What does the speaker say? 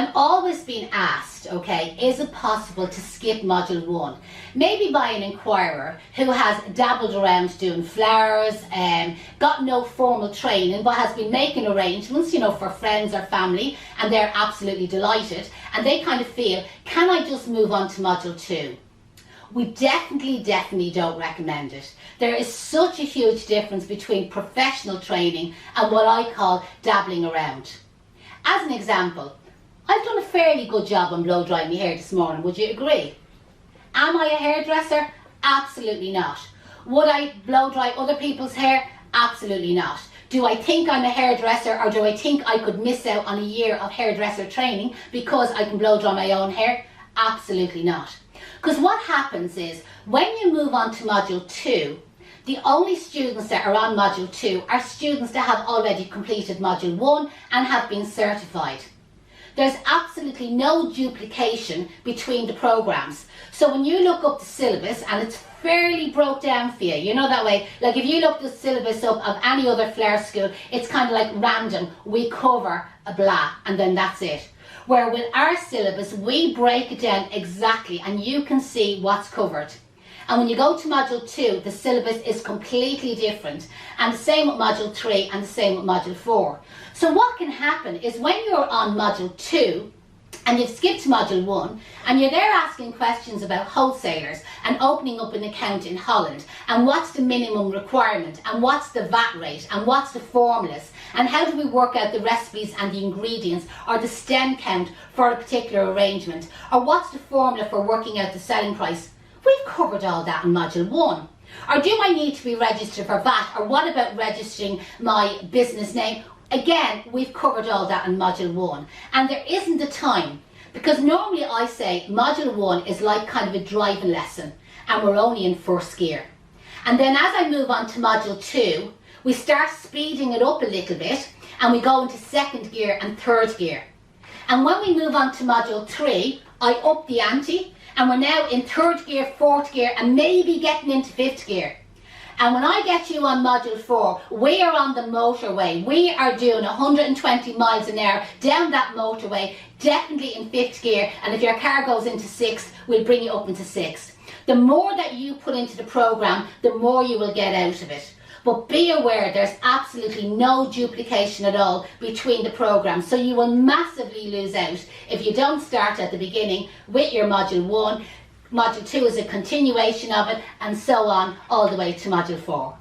I'm always being asked, okay, is it possible to skip module 1? Maybe by an inquirer who has dabbled around doing flowers, got no formal training, but has been making arrangements, for friends or family, and they're absolutely delighted, and they kind of feel, can I just move on to module 2? We definitely don't recommend it. There is such a huge difference between professional training and what I call dabbling around. As an example, I've done a fairly good job on blow drying my hair this morning, would you agree? Am I a hairdresser? Absolutely not. Would I blow dry other people's hair? Absolutely not. Do I think I'm a hairdresser, or do I think I could miss out on a year of hairdresser training because I can blow dry my own hair? Absolutely not. Because what happens is, when you move on to module 2, the only students that are on module 2 are students that have already completed module 1 and have been certified. There's absolutely no duplication between the programs. So when you look up the syllabus, and it's fairly broke down for you, that way, like if you look the syllabus up of any other flare school, it's kind of like random, we cover a blah, and then that's it. Where with our syllabus, we break it down exactly, and you can see what's covered. And when you go to module 2, the syllabus is completely different, and the same with module 3 and the same with module 4. So what can happen is, when you're on module 2 and you've skipped module 1 and you're there asking questions about wholesalers and opening up an account in Holland, and what's the minimum requirement, and what's the VAT rate, and what's the formulas, and how do we work out the recipes and the ingredients, or the stem count for a particular arrangement, or what's the formula for working out the selling price, we've covered all that in module 1. Or do I need to be registered for VAT, or what about registering my business name? Again, we've covered all that in module 1. And there isn't the time, because normally I say module 1 is like kind of a driving lesson, and we're only in first gear. And then as I move on to module 2, we start speeding it up a little bit, and we go into second gear and third gear. And when we move on to module 3, I up the ante, and we're now in third gear, fourth gear, and maybe getting into fifth gear. And when I get you on module 4, we are on the motorway. We are doing 120 miles an hour down that motorway, definitely in fifth gear. And if your car goes into sixth, we'll bring you up into sixth. The more that you put into the program, the more you will get out of it. But be aware, there's absolutely no duplication at all between the programs. So you will massively lose out if you don't start at the beginning with your module 1. Module 2 is a continuation of it, and so on all the way to module 4.